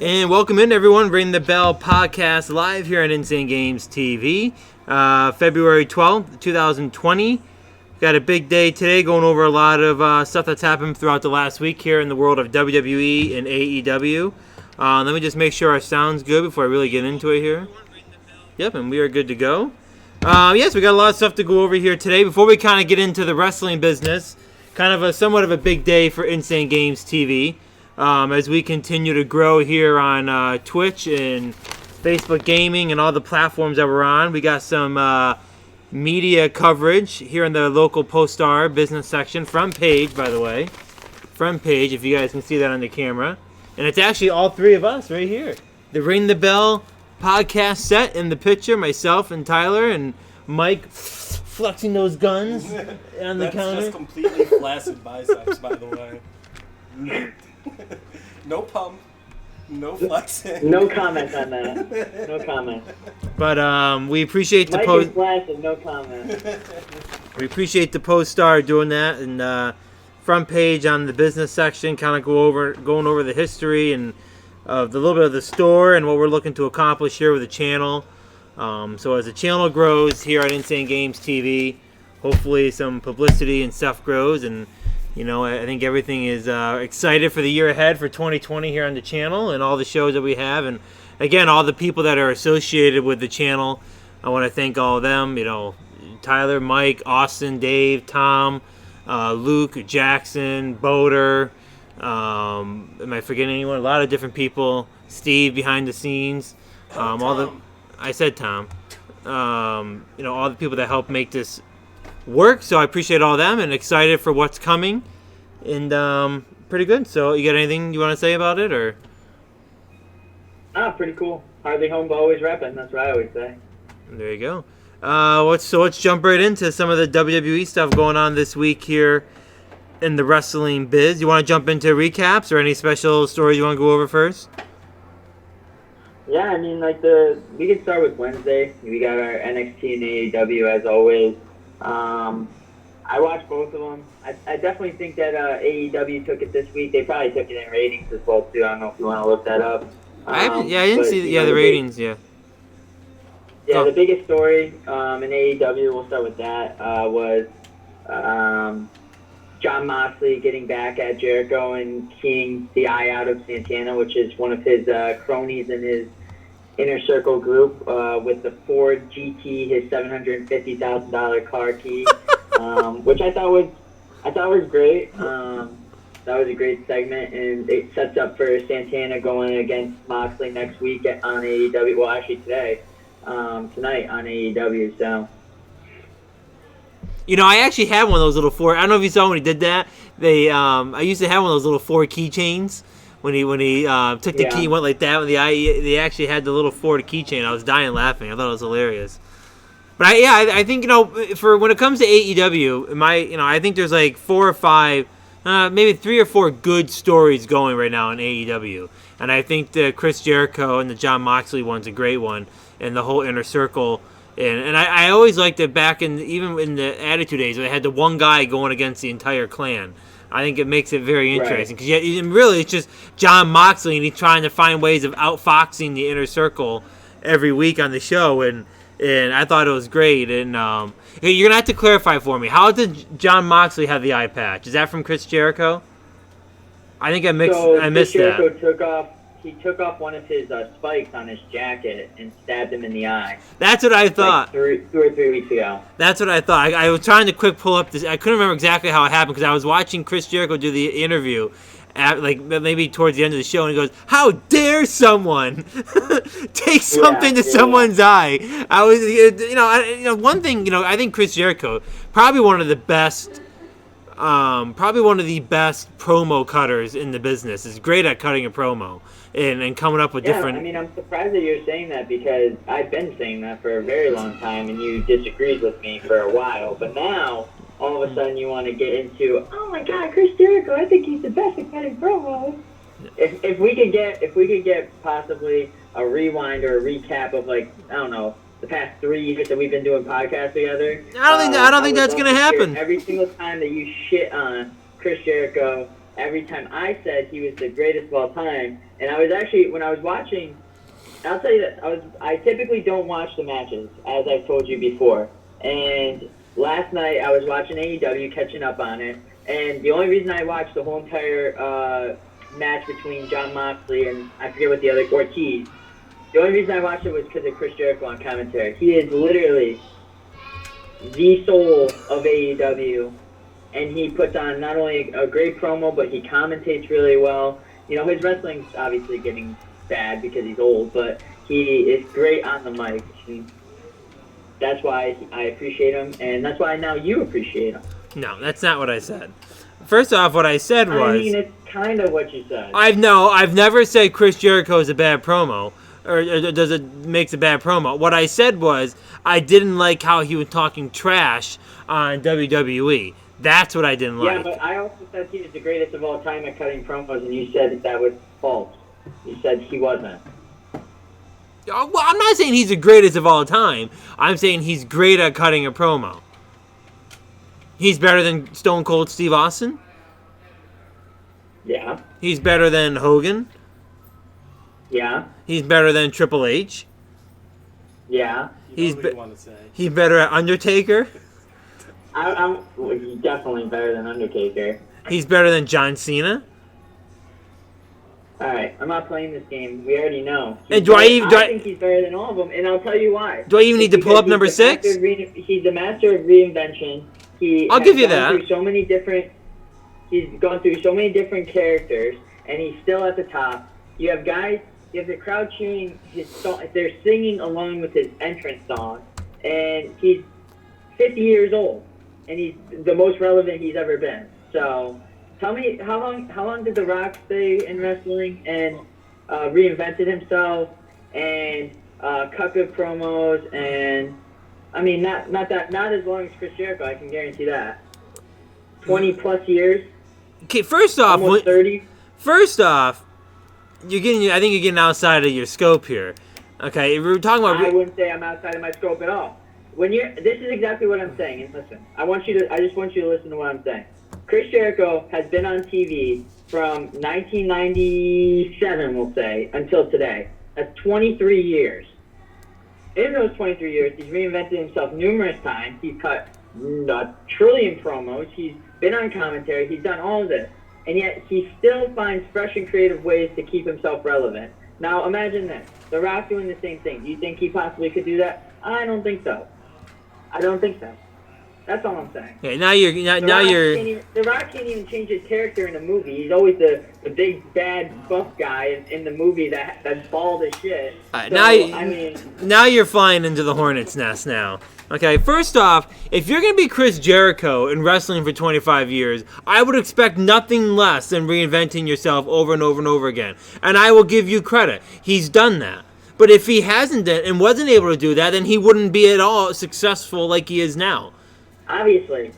And welcome in, everyone. Ring the Bell podcast live here on Insane Games TV. February 12th, 2020. Got a big day today, going over a lot of stuff that's happened throughout the last week here in the world of WWE and AEW. Let me just make sure our sound's good before I really get into it here. Yep, and we are good to go. Yes, we got a lot of stuff to go over here today. Before we kind of get into the wrestling business, kind of somewhat of a big day for Insane Games TV. As we continue to grow here on Twitch and Facebook Gaming and all the platforms that we're on. We got some media coverage here in the local Post-Star business section. Front page, by the way. Front page, if you guys can see that on the camera. And it's actually all three of us right here. The Ring the Bell podcast set in the picture. Myself and Tyler and Mike flexing those guns on the counter. That's just completely flaccid biceps, by the way. No pump, no flexing. No comment on that. No comment. But we appreciate the Mike post. is flashing, no comment. We appreciate the Post-Star doing that, and front page on the business section, kind of going over the history and of the little bit of the store and what we're looking to accomplish here with the channel. So as the channel grows here at Insane Games TV, hopefully some publicity and stuff grows, and you know, I think everything is excited for the year ahead for 2020 here on the channel and all the shows that we have. And again, all the people that are associated with the channel, I want to thank all of them. You know, Tyler, Mike, Austin, Dave, Tom, Luke, Jackson, Boder. Am I forgetting anyone? A lot of different people. Steve behind the scenes. I said Tom. You know, all the people that help make this work, so I appreciate all of them and excited for what's coming, and pretty good. So you got anything you want to say about it, or? Pretty cool. Hardly home, but always repping. That's what I always say. There you go. Let's jump right into some of the WWE stuff going on this week here in the wrestling biz. You want to jump into recaps or any special stories you want to go over first? Yeah, I mean, we can start with Wednesday. We got our NXT and AEW as always. I watched both of them. I definitely think that AEW took it this week. They probably took it in ratings as well too. I don't know if you want to look that up. I didn't see the ratings. The biggest story in AEW, we'll start with that, was Jon Moxley getting back at Jericho and keying the eye out of Santana, which is one of his cronies in his Inner Circle group, with the Ford GT, his $750,000 car key, which I thought was great. That was a great segment, and it sets up for Santana going against Moxley next week on AEW. Well, actually tonight on AEW. So, you know, I actually had one of those little Ford. I don't know if you saw when he did that. I used to have one of those little Ford keychains. When he took the key, went like that with the eye. They actually had the little Ford keychain. I was dying laughing. I thought it was hilarious. But I think, you know, for when it comes to AEW, I think there's like 4 or 5, maybe 3 or 4 good stories going right now in AEW. And I think the Chris Jericho and the Jon Moxley one's a great one, and the whole Inner Circle. And I always liked it back even in the Attitude days, where they had the one guy going against the entire clan. I think it makes it very interesting because really it's just Jon Moxley, and he's trying to find ways of outfoxing the Inner Circle every week on the show, and I thought it was great. And you're gonna have to clarify for me, how did Jon Moxley have the eye patch? Is that from Chris Jericho? I think I missed Jericho that. He took off one of his spikes on his jacket and stabbed him in the eye. That's what I thought. Like 2 or 3 weeks ago. That's what I thought. I was trying to quick pull up this. I couldn't remember exactly how it happened because I was watching Chris Jericho do the interview, maybe towards the end of the show, and he goes, "How dare someone take something to someone's eye?" I was, one thing, I think Chris Jericho, probably one of the best promo cutters in the business. Is great at cutting a promo and coming up with different. I mean, I'm surprised that you're saying that because I've been saying that for a very long time, and you disagreed with me for a while. But now, all of a sudden, you want to get into, oh my God, Chris Jericho! I think he's the best at cutting promos. If we could get possibly a rewind or a recap of the past 3 years that we've been doing podcasts together. I don't think that's gonna happen. Every single time that you shit on Chris Jericho every time I said he was the greatest of all time. And I was actually, when I was watching, I'll tell you this, I typically don't watch the matches, as I've told you before. And last night I was watching AEW, catching up on it. And the only reason I watched the whole entire match between Jon Moxley and I forget what the other, Ortiz, the only reason I watched it was because of Chris Jericho on commentary. He is literally the soul of AEW, and he puts on not only a great promo, but he commentates really well. You know, his wrestling's obviously getting bad because he's old, but he is great on the mic. And that's why I appreciate him, and that's why now you appreciate him. No, that's not what I said. First off, what I said was... I mean, it's kind of what you said. I've never said Chris Jericho is a bad promo. Or does it makes a bad promo. What I said was I didn't like how he was talking trash on WWE. That's what I didn't like. Yeah, but I also said he was the greatest of all time at cutting promos, and you said that was false. You said he wasn't. Well, I'm not saying he's the greatest of all time. I'm saying he's great at cutting a promo. He's better than Stone Cold Steve Austin? Yeah. He's better than Hogan? Yeah. He's better than Triple H? Yeah. He's He's better at Undertaker? He's definitely better than Undertaker. He's better than John Cena? Alright, I'm not playing this game. We already know. And I think he's better than all of them, and I'll tell you why. Do I even need to pull up number 6? He's the master of reinvention. I'll give you that. He's gone through so many different characters, and he's still at the top. You have the crowd cheering his song. They're singing along with his entrance song, and he's 50 years old, and he's the most relevant he's ever been. So, tell me, how long did The Rock stay in wrestling and reinvented himself and cut good promos? And I mean, not as long as Chris Jericho. I can guarantee that. 20 plus years. Okay, first off, almost 30. First off, I think you're getting outside of your scope here. Okay, if we were talking about... I wouldn't say I'm outside of my scope at all. This is exactly what I'm saying, and listen. I just want you to listen to what I'm saying. Chris Jericho has been on TV from 1997, we'll say, until today. That's 23 years. In those 23 years, he's reinvented himself numerous times. He's cut a trillion promos. He's been on commentary. He's done all of this. And yet he still finds fresh and creative ways to keep himself relevant. Now imagine this. The Rock doing the same thing. Do you think he possibly could do that? I don't think so. That's all I'm saying. Okay, now you're... The Rock can't even change his character in a movie. He's always the big, bad, buff guy in the movie that's bald as shit. Now you're flying into the hornet's nest now. Okay, first off, if you're going to be Chris Jericho in wrestling for 25 years, I would expect nothing less than reinventing yourself over and over and over again. And I will give you credit. He's done that. But if he hasn't done and wasn't able to do that, then he wouldn't be at all successful like he is now. Obviously.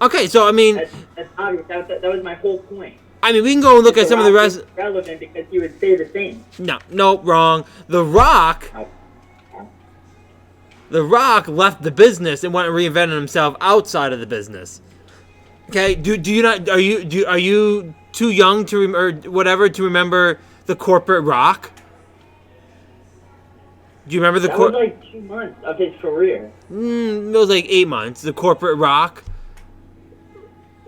Okay, so I mean... That's obvious. That was my whole point. I mean, we can go and look at some of the rest... relevant because he would say the same. No, wrong. The Rock left the business and went and reinvented himself outside of the business. Okay, do you not? Are you too young to remember the corporate Rock? Do you remember the? That was like 2 months of his career. It was like 8 months. The corporate Rock.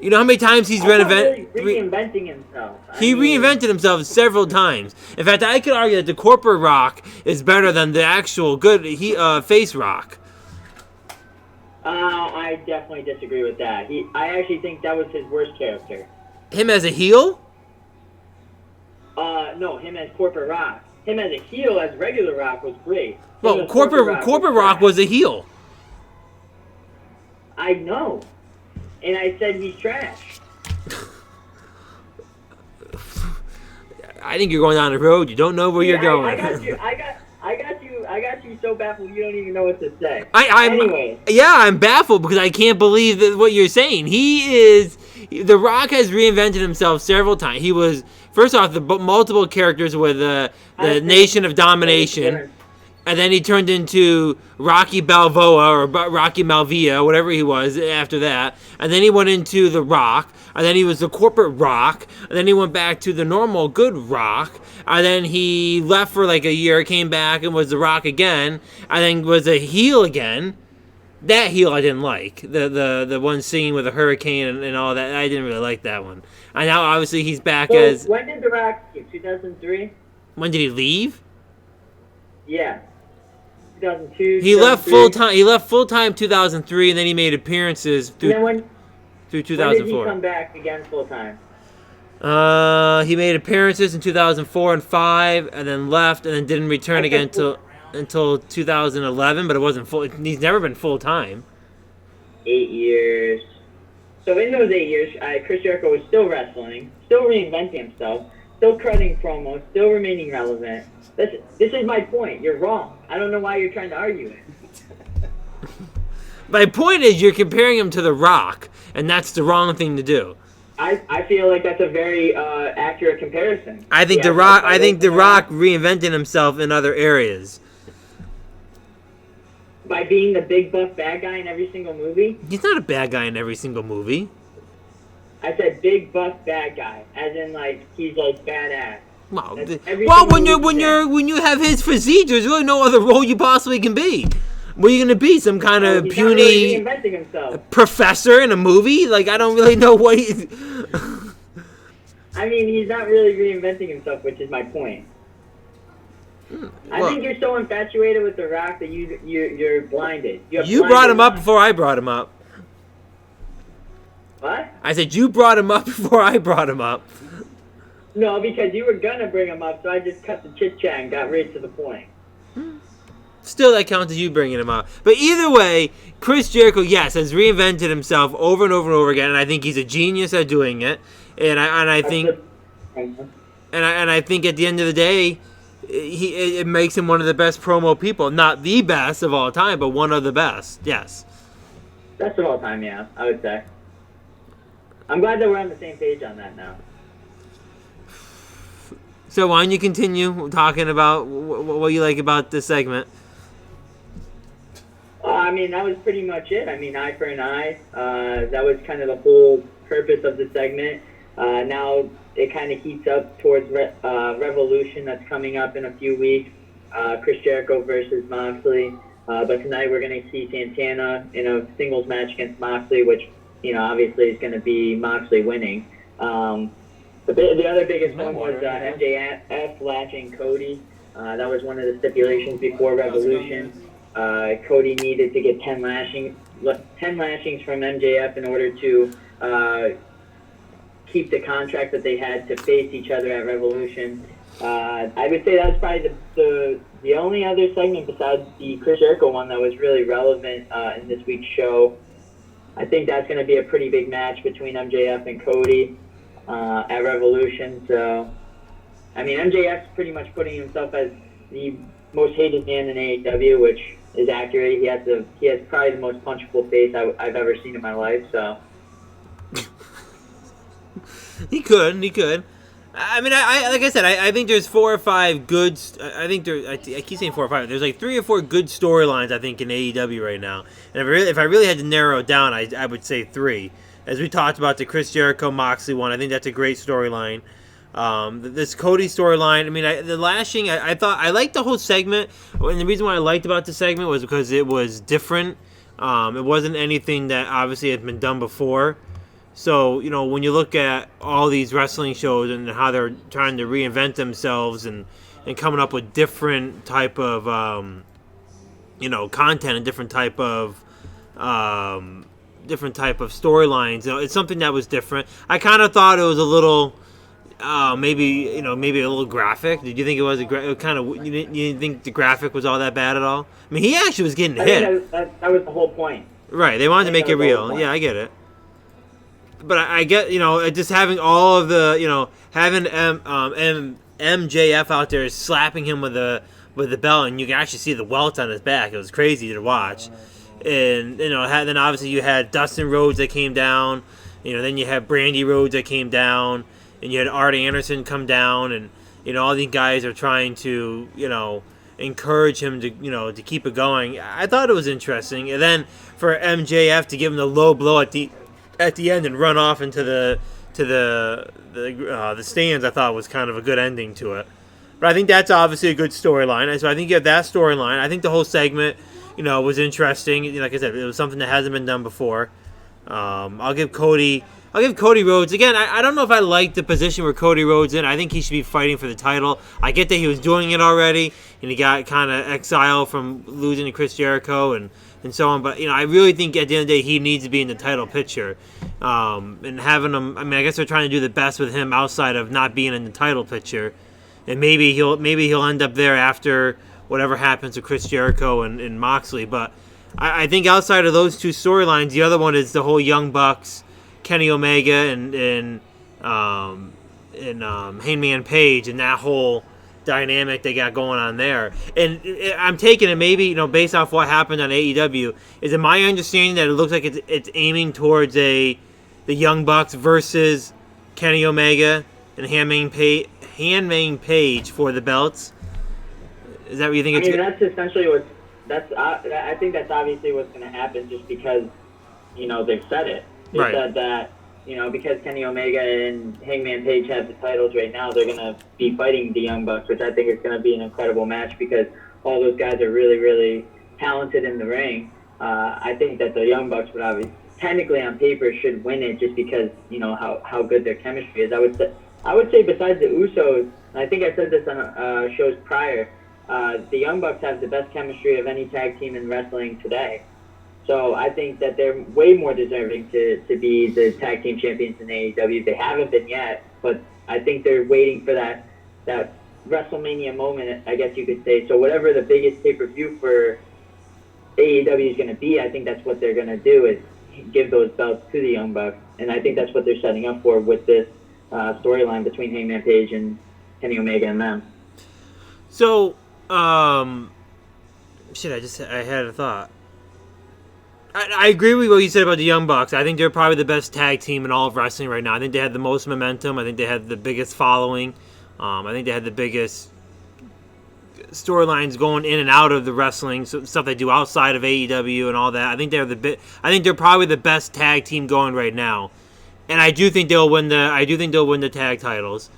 You know how many times he's reinventing himself. He reinvented himself several times. In fact, I could argue that the corporate Rock is better than the actual good face Rock. I definitely disagree with that. I actually think that was his worst character. Him as a heel? No, him as corporate Rock. Him as a heel, as regular Rock, was great. Well, corporate Rock was a heel. I know. And I said he's trash. I think you're going down the road. You don't know where you're going. I got you so baffled you don't even know what to say. Anyway. Yeah, I'm baffled because I can't believe what you're saying. The Rock has reinvented himself several times. He was, first off, the multiple characters with the Nation of Domination. And then he turned into Rocky Balboa or Rocky Malvia, whatever he was after that. And then he went into The Rock. And then he was the corporate Rock. And then he went back to the normal good Rock. And then he left for like a year, came back and was The Rock again. And then was a heel again. That heel I didn't like. The one singing with a hurricane and all that. I didn't really like that one. And now obviously he's back as... When did The Rock leave? 2003? When did he leave? Yeah. 2002. He left full time. He left full time 2003, and then he made appearances through 2004. When did he come back again full time? He made appearances in 2004 and 5, and then left, and then didn't return again until 2011. But it wasn't full. He's never been full time. 8 years. So in those 8 years, Chris Jericho was still wrestling, still reinventing himself, still cutting promos, still remaining relevant. This is my point. You're wrong. I don't know why you're trying to argue it. My point is you're comparing him to The Rock, and that's the wrong thing to do. I feel like that's a very accurate comparison. I think The Rock reinvented himself in other areas. By being the big buff bad guy in every single movie? He's not a bad guy in every single movie. I said big buff bad guy, as in like he's like badass. Well, when you have his physique, there's really no other role you possibly can be. What are you gonna be? Some kind of puny professor in a movie? Like I don't really know what he's. I mean, he's not really reinventing himself, which is my point. I think you're so infatuated with The Rock that you're blinded. You brought him up before I brought him up. What? I said you brought him up before I brought him up. No, because you were gonna bring him up, so I just cut the chit chat and got right to the point. Still, that counts as you bringing him up. But either way, Chris Jericho, yes, has reinvented himself over and over and over again, and I think he's a genius at doing it. And I think at the end of the day, it makes him one of the best promo people. Not the best of all time, but one of the best. Yes. Best of all time, yeah, I would say. I'm glad that we're on the same page on that now. So why don't you continue talking about what you like about this segment? I mean, that was pretty much it. I mean, eye for an eye. That was kind of the whole purpose of the segment. Now it kind of heats up towards Revolution that's coming up in a few weeks. Chris Jericho versus Moxley. But tonight we're going to see Santana in a singles match against Moxley, which, obviously is going to be Moxley winning. The other biggest one was MJF latching Cody. That was one of the stipulations before Revolution. Cody needed to get 10 lashings from MJF in order to keep the contract that they had to face each other at Revolution. I would say that was probably the only other segment besides the Chris Jericho one that was really relevant in this week's show. I think that's going to be a pretty big match between MJF and Cody at Revolution. So, I mean, MJF's pretty much putting himself as the most hated man in AEW, which is accurate. He has probably the most punchable face I've ever seen in my life. So, he could. I mean, like I said, I think there's 4 or 5 good. I keep saying 4 or 5. There's like 3 or 4 good storylines I think in AEW right now. And if I really had to narrow it down, I would say 3. As we talked about the Chris Jericho Moxley one, I think that's a great storyline. This Cody storyline, I mean, the lashing, I thought I liked the whole segment, and the reason why I liked about the segment was because it was different. It wasn't anything that obviously had been done before. So, when you look at all these wrestling shows and how they're trying to reinvent themselves and coming up with different type of, content and different type of storylines, it's something that was different. I kind of thought it was a little, maybe a little graphic. Did you think it was you didn't think the graphic was all that bad at all? I mean, he actually was getting hit. That was the whole point. Right, they wanted to make it real. Yeah, I get it. But I get, just having all of the, having MJF out there slapping him with the belt, and you can actually see the welts on his back. It was crazy to watch. And, then obviously you had Dustin Rhodes that came down. Then you had Brandy Rhodes that came down. And you had Art Anderson come down. And, all these guys are trying to, encourage him to to keep it going. I thought it was interesting, and then for MJF to give him the low blow at the end and run off into the stands, I thought was kind of a good ending to it. But I think that's obviously a good storyline. So I think you have that storyline. I think the whole segment, was interesting. Like I said, it was something that hasn't been done before. I'll give Cody Rhodes again. I don't know if I like the position where Cody Rhodes in. I think he should be fighting for the title. I get that he was doing it already, and he got kind of exiled from losing to Chris Jericho and so on. But I really think at the end of the day he needs to be in the title picture. And having him, I guess they're trying to do the best with him outside of not being in the title picture. And maybe he'll end up there after whatever happens to Chris Jericho and Moxley. But I think outside of those two storylines, the other one is the whole Young Bucks, Kenny Omega, and Hangman Page, and that whole dynamic they got going on there. And I'm taking it maybe based off what happened on AEW. Is it my understanding that it looks like it's aiming towards the Young Bucks versus Kenny Omega and Hangman Page for the belts? Is that what you think? That's essentially what. I think that's obviously what's going to happen, just because they've said it. They said that because Kenny Omega and Hangman Page have the titles right now, they're going to be fighting the Young Bucks, which I think is going to be an incredible match because all those guys are really, really talented in the ring. I think that the Young Bucks would obviously, technically on paper, should win it just because how good their chemistry is. I would say besides the Usos, and I think I said this on shows prior, the Young Bucks have the best chemistry of any tag team in wrestling today. So I think that they're way more deserving to be the tag team champions in AEW. They haven't been yet, but I think they're waiting for that WrestleMania moment, I guess you could say. So whatever the biggest pay-per-view for AEW is going to be, I think that's what they're going to do, is give those belts to the Young Bucks. And I think that's what they're setting up for with this storyline between Hangman Page and Kenny Omega and them. So, I had a thought. I agree with what you said about the Young Bucks. I think they're probably the best tag team in all of wrestling right now. I think they had the most momentum. I think they had the biggest following. I think they had the biggest storylines going in and out of the wrestling, stuff they do outside of AEW and all that. I think they're probably the best tag team going right now, and I do think they'll win the tag titles.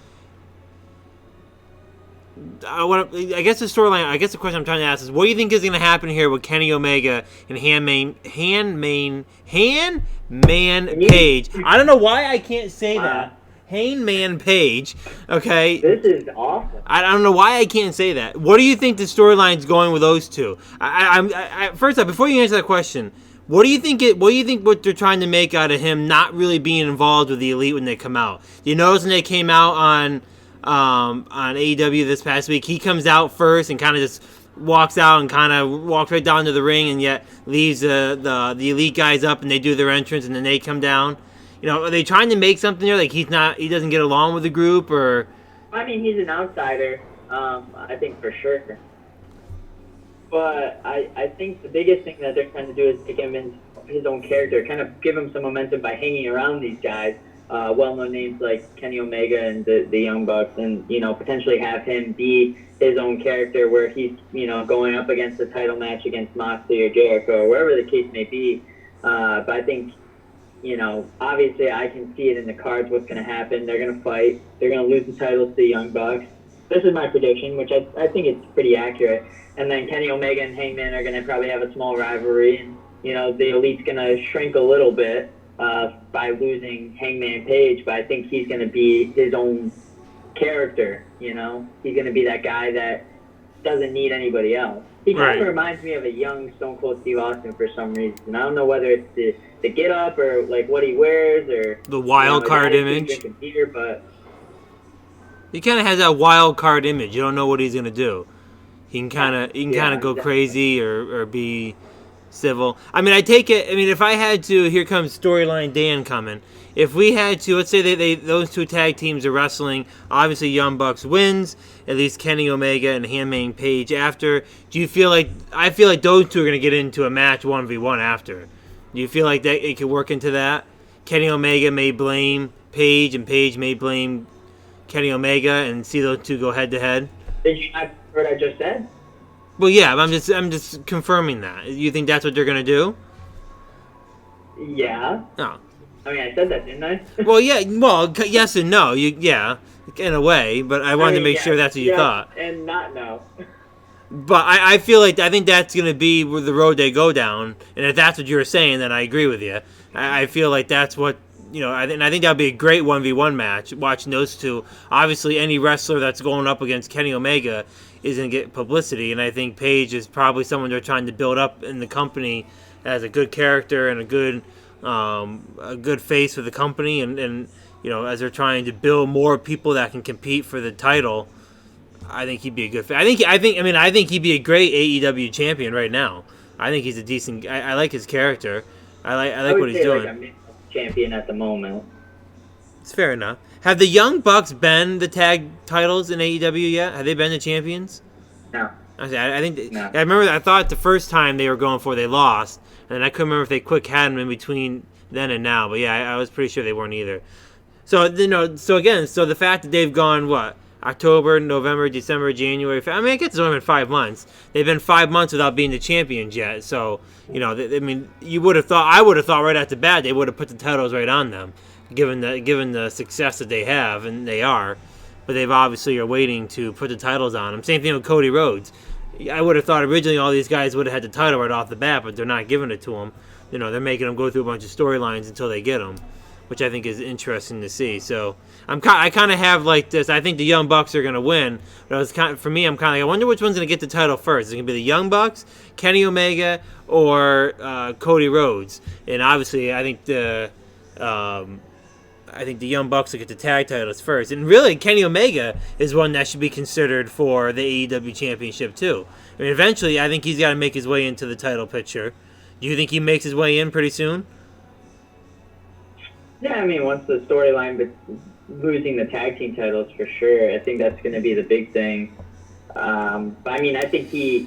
I guess the question I'm trying to ask is, what do you think is going to happen here with Kenny Omega and Hangman Page? I don't know why I can't say that. Hangman Page. Okay. This is awesome. I don't know why I can't say that. What do you think the storyline's going with those two? First off, before you answer that question, what do you think what they're trying to make out of him not really being involved with the Elite when they come out? You notice when they came out on AEW this past week, he comes out first and kind of just walks out and kind of walks right down to the ring, and yet leaves the Elite guys up and they do their entrance and then they come down. Are they trying to make something there, like he doesn't get along with the group, or? I mean, he's an outsider, I think for sure. But I think the biggest thing that they're trying to do is make him in his own character, kind of give him some momentum by hanging around these guys, well-known names like Kenny Omega and the Young Bucks, and potentially have him be his own character where he's going up against a title match against Moxley or Jericho or wherever the case may be. But I think obviously I can see it in the cards what's going to happen. They're going to fight. They're going to lose the titles to the Young Bucks. This is my prediction, which I think it's pretty accurate. And then Kenny Omega and Hangman are going to probably have a small rivalry. And, the Elite's going to shrink a little bit by losing Hangman Page, but I think he's going to be his own character, He's going to be that guy that doesn't need anybody else. He kind of reminds me of a young Stone Cold Steve Austin for some reason. I don't know whether it's the get up or like what he wears or the wild card image. Beer, but he kind of has that wild card image. You don't know what he's gonna do. He can kind of go crazy or be civil. I mean, I take it. I mean, if I had to, here comes Storyline Dan coming. If we had to, let's say those two tag teams are wrestling. Obviously, Young Bucks wins. At least Kenny Omega and Hangman Page after. Do you feel like I feel like those two are gonna get into a match 1v1 after? Do you feel like that it could work into that? Kenny Omega may blame Page, and Page may blame Kenny Omega, and see those two go head to head. Did you not hear what I just said? Well, yeah, I'm just confirming that. You think that's what they're gonna do? Yeah. Oh. I mean, I said that, didn't I? Well, yeah. Well, yes and no. Yeah, in a way. But I wanted to make sure that's what you thought. And not no. But I feel like I think that's going to be the road they go down. And if that's what you were saying, then I agree with you. I feel like that's what, I think that would be a great 1v1 match, watching those two. Obviously, any wrestler that's going up against Kenny Omega is going to get publicity. And I think Paige is probably someone they're trying to build up in the company as a good character and a good face for the company. And as they're trying to build more people that can compete for the title, I think he'd be a good fit. I think he'd be a great AEW champion right now. I think he's a decent. I like his character. I like what he's doing. Like a champion at the moment. It's fair enough. Have the Young Bucks been the tag titles in AEW yet? Have they been the champions? No. I think. No. I remember. I thought the first time they were going for they lost, and I couldn't remember if they quick had them in between then and now. But yeah, I was pretty sure they weren't either. So so the fact that they've gone October, November, December, January. I guess it's only been 5 months. They've been 5 months without being the champions yet. So, you would have thought. I would have thought right off the bat they would have put the titles right on them, given the success that they have, and they are. But they've obviously are waiting to put the titles on them. Same thing with Cody Rhodes. I would have thought originally all these guys would have had the title right off the bat, but they're not giving it to them. They're making them go through a bunch of storylines until they get them, which I think is interesting to see. So I kind of have like this. I think the Young Bucks are going to win. But for me, I'm kind of like, I wonder which one's going to get the title first. Is it going to be the Young Bucks, Kenny Omega, or Cody Rhodes? And obviously, I think the Young Bucks will get the tag titles first. And really, Kenny Omega is one that should be considered for the AEW Championship too. I mean, eventually, I think he's got to make his way into the title picture. Do you think he makes his way in pretty soon? Yeah, I mean, once the storyline, but losing the tag team titles for sure, I think that's going to be the big thing. But I mean, I think the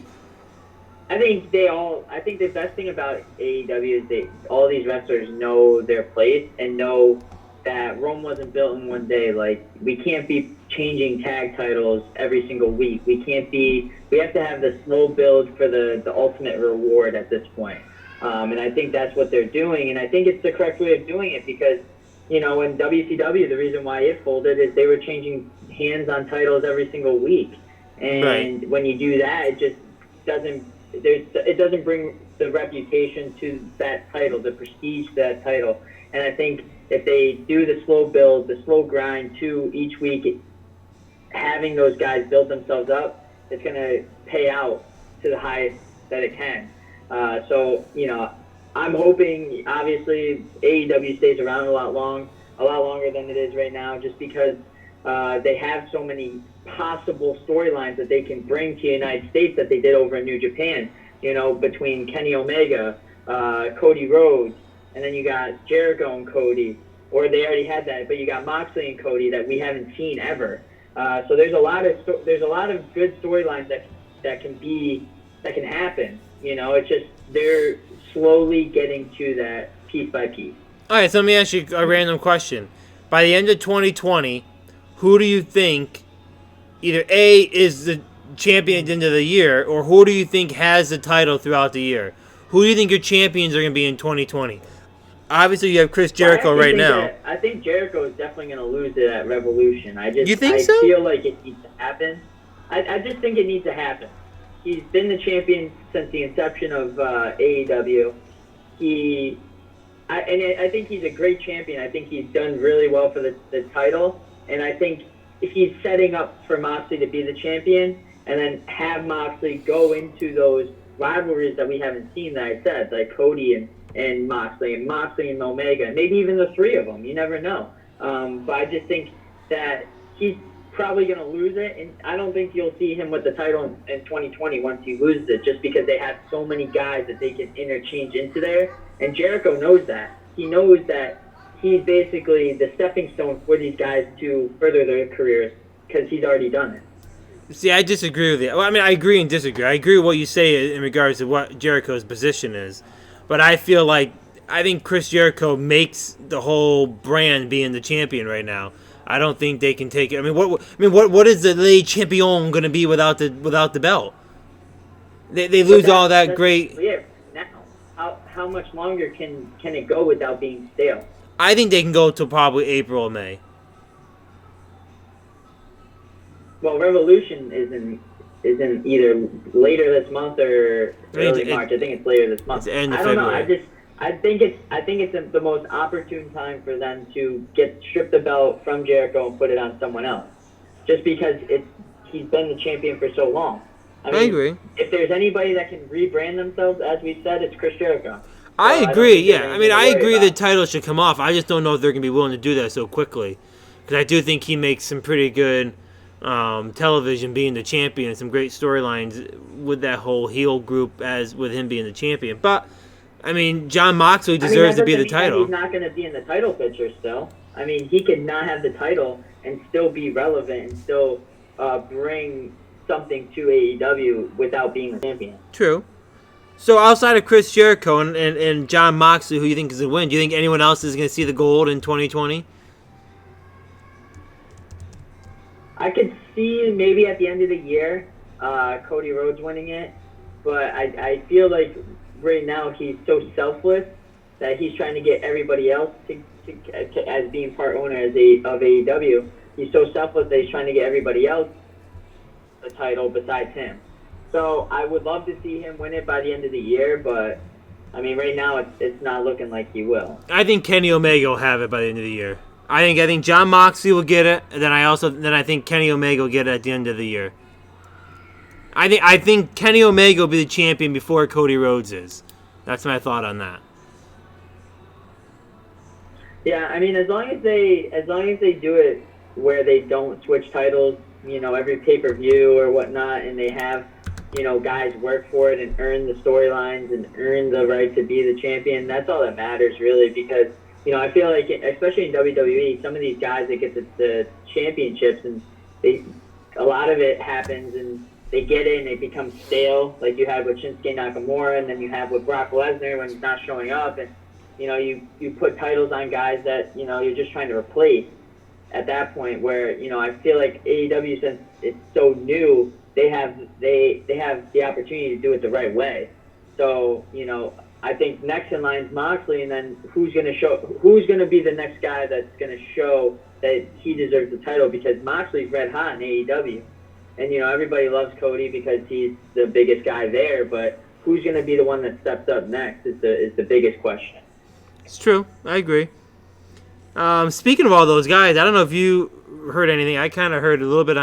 best thing about AEW is all these wrestlers know their place and know that Rome wasn't built in one day. Like, we can't be changing tag titles every single week. We have to have the slow build for the ultimate reward at this point. And I think that's what they're doing, and I think it's the correct way of doing it because, in WCW, the reason why it folded is they were changing hands on titles every single week. And right. When you do that, it just doesn't bring the reputation to that title, the prestige to that title. And I think if they do the slow build, the slow grind to each week, having those guys build themselves up, it's going to pay out to the highest that it can. So, I'm hoping, obviously, AEW stays around a lot longer than it is right now, just because they have so many possible storylines that they can bring to the United States that they did over in New Japan, between Kenny Omega, Cody Rhodes, and then you got Jericho and Cody, or they already had that, but you got Moxley and Cody that we haven't seen ever. So there's a lot of good storylines that can happen. It's just they're slowly getting to that piece by piece. All right, so let me ask you a random question. By the end of 2020, who do you think either A, is the champion at the end of the year, or who do you think has the title throughout the year? Who do you think your champions are going to be in 2020? Obviously, you have Chris Jericho right now. I think Jericho is definitely going to lose it at Revolution. You think so? I feel like it needs to happen. I just think it needs to happen. He's been the champion since the inception of AEW. I think he's a great champion. I think he's done really well for the title. And I think if he's setting up for Moxley to be the champion and then have Moxley go into those rivalries that we haven't seen that I said, like Cody and Moxley and Omega, maybe even the three of them. You never know. But I just think that he's probably going to lose it, and I don't think you'll see him with the title in 2020 once he loses it, just because they have so many guys that they can interchange into there, and Jericho knows that. He knows that he's basically the stepping stone for these guys to further their careers, because he's already done it. See, I disagree with you. Well, I mean, I agree and disagree. I agree with what you say in regards to what Jericho's position is, but I think Chris Jericho makes the whole brand being the champion right now. I don't think they can take it. What is the Le Champion going to be without the belt? They lose all that that's great. clear. Now, how much longer can it go without being stale? I think they can go till probably April or May. Well, Revolution isn't either later this month or early March. I think it's later this month. It's end of I don't February. know. I think it's the most opportune time for them to strip the belt from Jericho and put it on someone else. Just because he's been the champion for so long. I agree. If there's anity that can rebrand themselves, as we said, it's Chris Jericho. I agree. Yeah, I agree about. the title should come off. I just don't know if they're gonna be willing to do that so quickly, because I do think he makes some pretty good television being the champion, and some great storylines with that whole heel group as with him being the champion. But I mean, John Moxley deserves to be the title. He's not going to be in the title picture still. I mean, he could not have the title and still be relevant and still bring something to AEW without being the champion. True. So outside of Chris Jericho and John Moxley, who you think is going to win, do you think anyone else is going to see the gold in 2020? I could see maybe at the end of the year Cody Rhodes winning it, but I feel like right now he's so selfless that he's trying to get everybody else to as being part owner of AEW. He's so selfless that he's trying to get everybody else the title besides him. So I would love to see him win it by the end of the year, but I mean right now it's not looking like he will. I think Kenny Omega will have it by the end of the year. I think John Moxley will get it, and then I think Kenny Omega will get it at the end of the year. I think Kenny Omega will be the champion before Cody Rhodes is. That's my thought on that. Yeah, I mean as long as they do it where they don't switch titles, every pay-per-view or whatnot, and they have guys work for it and earn the storylines and earn the right to be the champion. That's all that matters really, because I feel like, especially in WWE, some of these guys that get the championships, and a lot of it happens, and they get in, they become stale, like you had with Shinsuke Nakamura, and then you have with Brock Lesnar when he's not showing up, and you put titles on guys that you're just trying to replace at that point. Where I feel like AEW, since it's so new, they have the opportunity to do it the right way. So I think next in line is Moxley, and then who's going to be the next guy that's going to show that he deserves the title, because Moxley's red hot in AEW. And, everybody loves Cody because he's the biggest guy there, but who's going to be the one that steps up next is the biggest question. It's true. I agree. Speaking of all those guys, I don't know if you heard anything. I kind of heard a little bit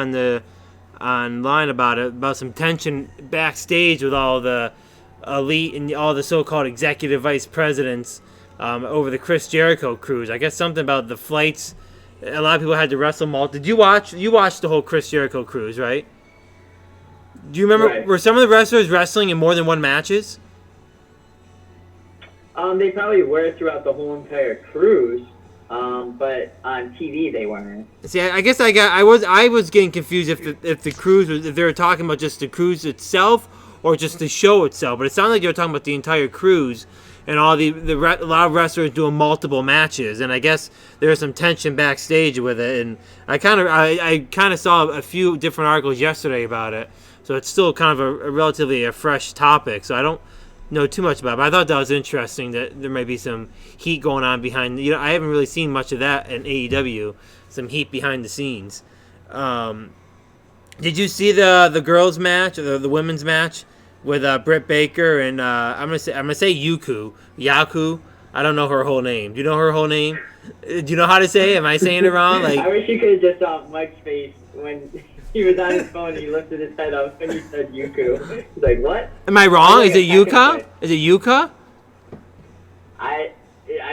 online about some tension backstage with all the elite and all the so-called executive vice presidents over the Chris Jericho cruise. I guess something about the flights. A lot of people had to wrestle them all. Did you watch? You watched the whole Chris Jericho cruise, right? Do you remember? Right. Were some of the wrestlers wrestling in more than one matches? They probably were throughout the whole entire cruise, but on TV they weren't. See, I guess I was getting confused if the cruise was, if they were talking about just the cruise itself or just the show itself. But it sounded like they were talking about the entire cruise and all a lot of wrestlers doing multiple matches. And I guess there was some tension backstage with it. And I kind of saw a few different articles yesterday about it. So it's still kind of a relatively fresh topic. So I don't know too much about it. But I thought that was interesting that there might be some heat going on behind. I haven't really seen much of that in AEW. Some heat behind the scenes. Did you see the girls' match or the women's match with Britt Baker and I'm gonna say Yaku? I don't know her whole name. Do you know her whole name? Do you know how to say it? Am I saying it wrong? I wish you could have just saw Mike's face when he was on his phone and he lifted his head up and he said Yuku. He's like, what? Am I wrong? Is it Yuka? Is it Yuka? I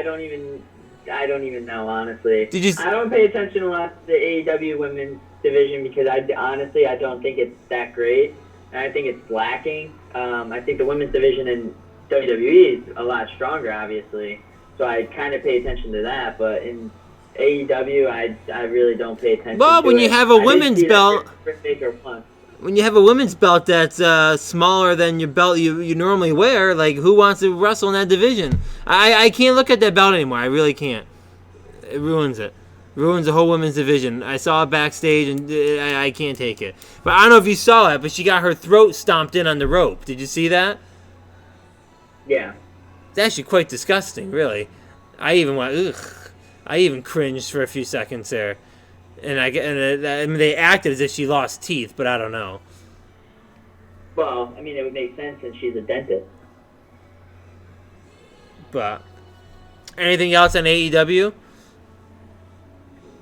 don't even know, honestly. Did you? I don't pay attention a lot to the AEW women's division because I don't think it's that great, and I think it's lacking. I think the women's division in WWE is a lot stronger, obviously, so I kind of pay attention to that. But in AEW, I really don't pay attention. Well, to when it. you have a women's belt, Britt Baker won. when you have a women's belt that's smaller than your belt you normally wear, like who wants to wrestle in that division? I can't look at that belt anymore. I really can't. It ruins it. Ruins the whole women's division. I saw it backstage, and I can't take it. But I don't know if you saw it, but she got her throat stomped in on the rope. Did you see that? Yeah. It's actually quite disgusting, really. I even went, ugh. I even cringed for a few seconds there. And I mean, they acted as if she lost teeth, but I don't know. Well, I mean, it would make sense since she's a dentist. But anything else on AEW?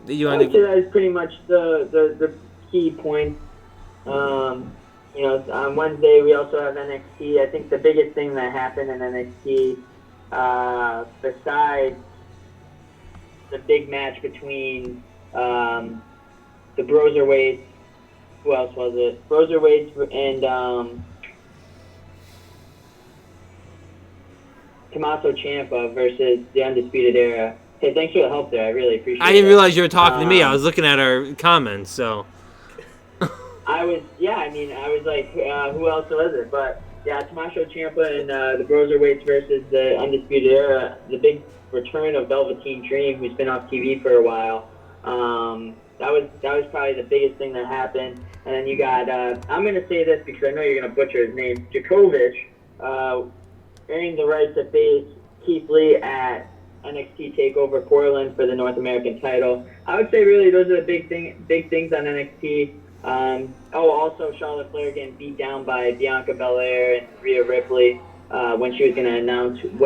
That you I want would say that is pretty much the key points. On Wednesday we also have NXT. I think the biggest thing that happened in NXT, besides the big match between the Broserweights, who else was it? Broserweights and Tommaso Ciampa versus the Undisputed Era. Hey, thanks for the help there. I really appreciate it. I didn't realize you were talking to me. I was looking at our comments, so. I was like, who else was it? But, yeah, Tommaso Ciampa and the Broserweights versus the Undisputed Era, the big return of Velveteen Dream, who's been off TV for a while. That was probably the biggest thing that happened. And then you got, I'm going to say this because I know you're going to butcher his name, Djokovic, earning the right to face Keith Lee at NXT TakeOver Portland for the North American title. I would say really those are the big things on NXT. Also Charlotte Flair getting beat down by Bianca Belair and Rhea Ripley when she was going to announce who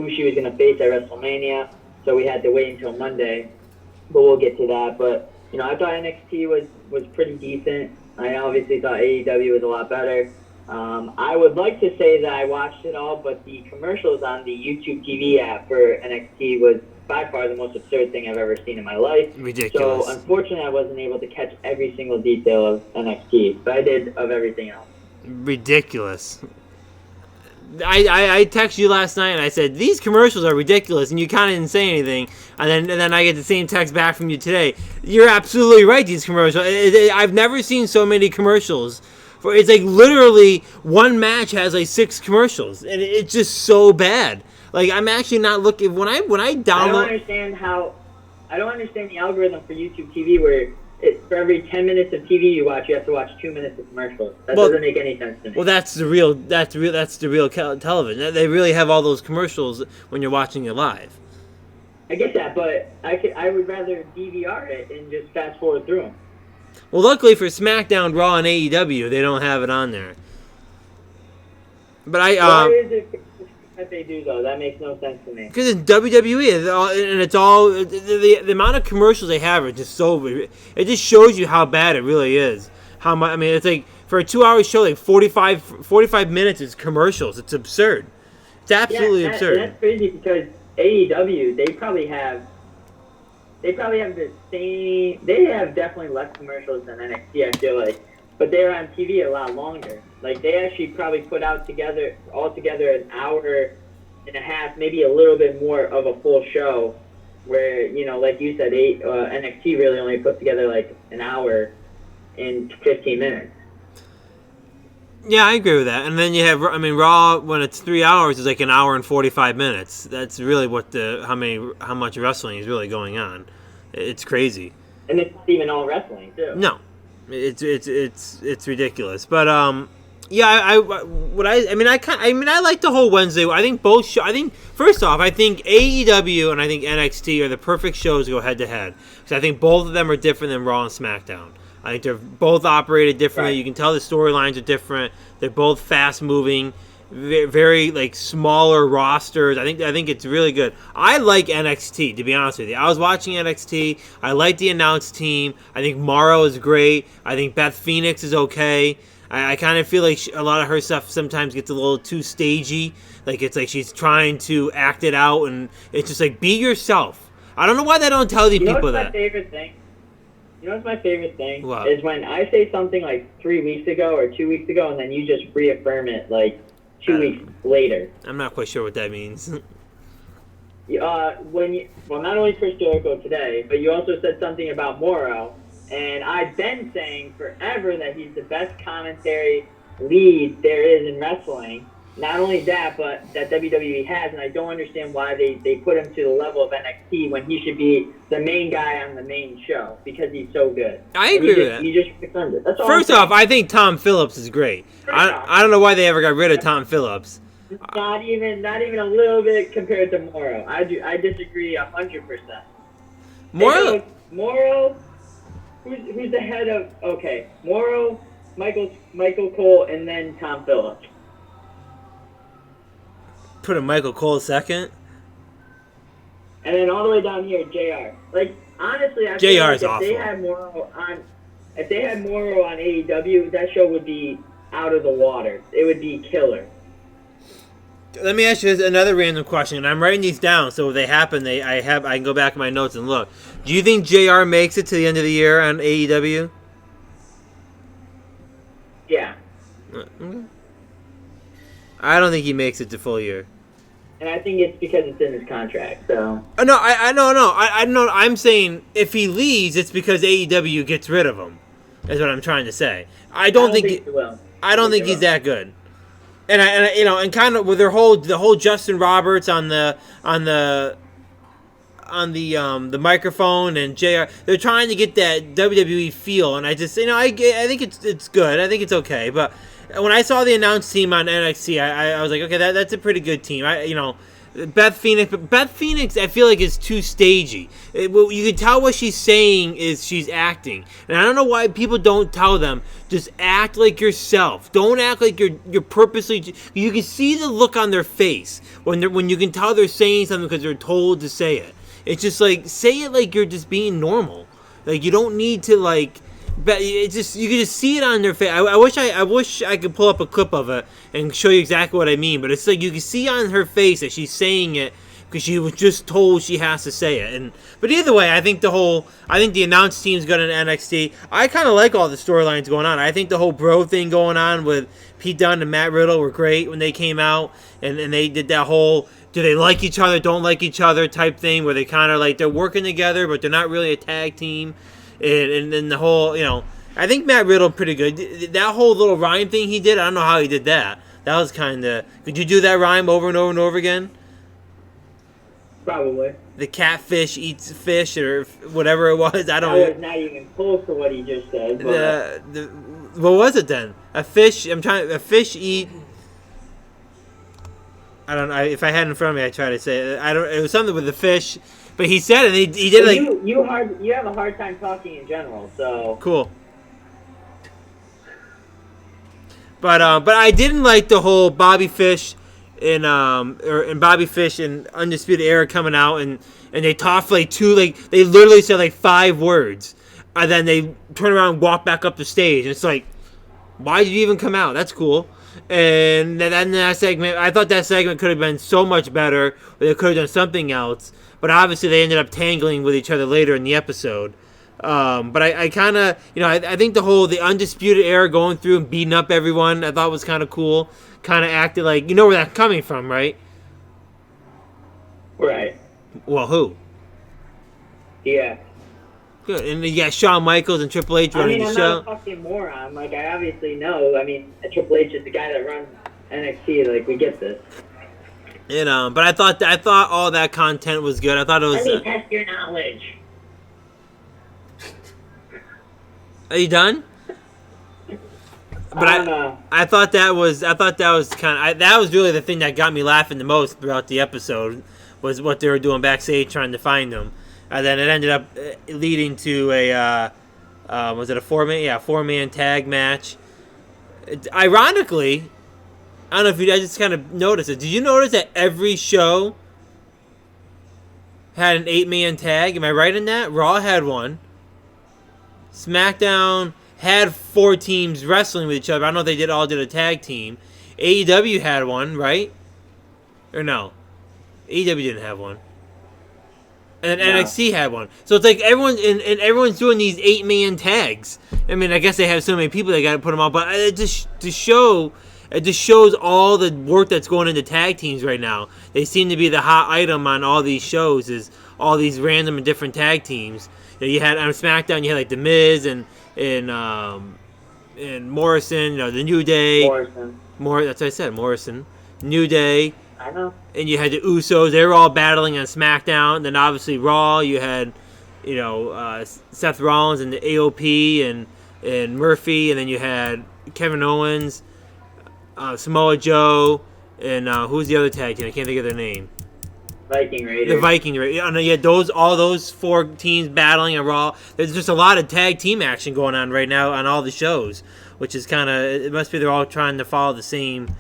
she was going to face at WrestleMania. So we had to wait until Monday, but we'll get to that. But I thought NXT was pretty decent. I obviously thought AEW was a lot better. I would like to say that I watched it all, but the commercials on the YouTube TV app for NXT was by far the most absurd thing I've ever seen in my life. Ridiculous. So, unfortunately, I wasn't able to catch every single detail of NXT, but I did of everything else. Ridiculous. I texted you last night and I said, these commercials are ridiculous, and you kind of didn't say anything. And then I get the same text back from you today. You're absolutely right, these commercials. I've never seen so many commercials. It's like literally one match has like 6 commercials, and it's just so bad. Like, I'm actually not looking when I download. I don't understand the algorithm for YouTube TV where for every 10 minutes of TV you watch, you have to watch 2 minutes of commercials. That doesn't make any sense to me. Well, that's the real television. They really have all those commercials when you're watching it live. I get that, but I would rather DVR it and just fast forward through them. Well, luckily for SmackDown, Raw, and AEW, they don't have it on there. But why is it that they do though? That makes no sense to me. Because it's WWE, and it's all the amount of commercials they have are just so. It just shows you how bad it really is. How much? I mean, it's like for a 2-hour show, like 45 minutes is commercials. It's absurd. It's absolutely absurd. That's crazy because AEW, they probably have the same. They have definitely less commercials than NXT, I feel like, but they're on TV a lot longer. Like they actually probably put out altogether an hour and a half, maybe a little bit more of a full show. Where like you said, NXT really only put together like an hour and 15 minutes. Yeah, I agree with that. And then you have, Raw when it's 3 hours is like an hour and 45 minutes. That's really how much wrestling is really going on. It's crazy. And it's not even all wrestling too. No, it's ridiculous. But yeah, I like the whole Wednesday. I think first off, I think AEW and I think NXT are the perfect shows to go head to head because I think both of them are different than Raw and SmackDown. I think they're both operated differently. Right. You can tell the storylines are different. They're both fast-moving, very like smaller rosters. I think it's really good. I like NXT, to be honest with you. I was watching NXT. I like the announced team. I think Morrow is great. I think Beth Phoenix is okay. I kind of feel like a lot of her stuff sometimes gets a little too stagey. Like it's like she's trying to act it out, and it's just like, be yourself. I don't know why they don't tell these people that. My favorite thing? You know what's my favorite thing? What? Is when I say something like 3 weeks ago or 2 weeks ago, and then you just reaffirm it 2 weeks later. I'm not quite sure what that means. Not only Chris Jericho today, but you also said something about Morrow, and I've been saying forever that he's the best commentary lead there is in wrestling. not only that, but that WWE has, and I don't understand why they put him to the level of NXT when he should be the main guy on the main show because he's so good. I agree with that. You just confirmed it. That's all. First off, I think Tom Phillips is great. I don't know why they ever got rid of Tom Phillips. Not even a little bit compared to Morrow. I disagree 100%. Morrow, who's the head of? Okay, Morrow, Michael Cole, and then Tom Phillips. Put a Michael Cole second. And then all the way down here, JR. Like, honestly, I JR feel like is awful. If they had Morrow on AEW, that show would be out of the water. It would be killer. Let me ask you another random question, and I'm writing these down, so if they happen, I can go back in my notes and look. Do you think JR makes it to the end of the year on AEW? Yeah. I don't think he makes it to full year. And I think it's because it's in his contract. So. No, I know. I'm saying if he leaves, it's because AEW gets rid of him. Is what I'm trying to say. I don't think he will. I don't think he's that good. And kind of with the whole Justin Roberts on the microphone and JR, they're trying to get that WWE feel, and I just I think it's good. I think it's okay, but when I saw the announced team on NXT, I was like, okay, that's a pretty good team. Beth Phoenix, I feel like is too stagey. You can tell what she's saying is she's acting, and I don't know why people don't tell them just act like yourself. Don't act like you're purposely. You can see the look on their face when you can tell they're saying something because they're told to say it. It's just like say it like you're just being normal. Like you don't need to like. But it's just you can just see it on their face. I wish I could pull up a clip of it and show you exactly what I mean. But it's like you can see on her face that she's saying it because she was just told she has to say it. But either way, I think the announced team's good in NXT. I kind of like all the storylines going on. I think the whole bro thing going on with Pete Dunne and Matt Riddle were great when they came out and they did that whole do they like each other, don't like each other type thing where they kind of like they're working together but they're not really a tag team. And then the whole, I think Matt Riddle pretty good. That whole little rhyme thing he did, I don't know how he did that. That was kind of... Could you do that rhyme over and over and over again? Probably. The catfish eats fish or whatever it was. I don't know. That was not even close to what he just said. But... what was it then? A fish eat... I don't know. If I had it in front of me, I'd try to say it. It was something with the fish... But he said it. He did like you have a hard time talking in general, so cool. But I didn't like the whole Bobby Fish and Bobby Fish and Undisputed Era coming out and they talked like they literally said like 5 words and then they turn around and walk back up the stage and it's like why did you even come out? That's cool. And then that segment, I thought that segment could have been so much better. Or they could have done something else. But obviously they ended up tangling with each other later in the episode. But I kind of, I think the Undisputed Era going through and beating up everyone, I thought was kind of cool. Kind of acted like, you know where that's coming from, right? Right. Well, who? Yeah. Good. And you got Shawn Michaels and Triple H running the show. I'm not a fucking moron. Like, I obviously know. I mean, Triple H is the guy that runs NXT. Like, we get this. But I thought all that content was good. I thought it was. Let me test your knowledge. Are you done? But I thought that was that was really the thing that got me laughing the most throughout the episode was what they were doing backstage trying to find them, and then it ended up leading to a was it a 4-man tag match. Ironically. I don't know if you guys just kind of noticed it. Did you notice that every show had an 8-man tag? Am I right in that? Raw had one. SmackDown had 4 teams wrestling with each other. I don't know if they all did a tag team. AEW had one, right? Or no? AEW didn't have one. And then NXT had one. So it's like everyone's doing these 8-man tags. I mean, I guess they have so many people they got to put them out. But it just shows all the work that's going into tag teams right now. They seem to be the hot item on all these shows is all these random and different tag teams. You had on SmackDown, you had like The Miz and Morrison, the New Day. Morrison. That's what I said, Morrison. New Day. I know. And you had the Usos. They were all battling on SmackDown. Then obviously Raw, you had, Seth Rollins and the AOP and Murphy. And then you had Kevin Owens, Samoa Joe, and who's the other tag team? I can't think of their name. Viking Raiders. The Viking Raiders. You had all those 4 teams battling on Raw. There's just a lot of tag team action going on right now on all the shows, which is kind of, it must be they're all trying to follow the same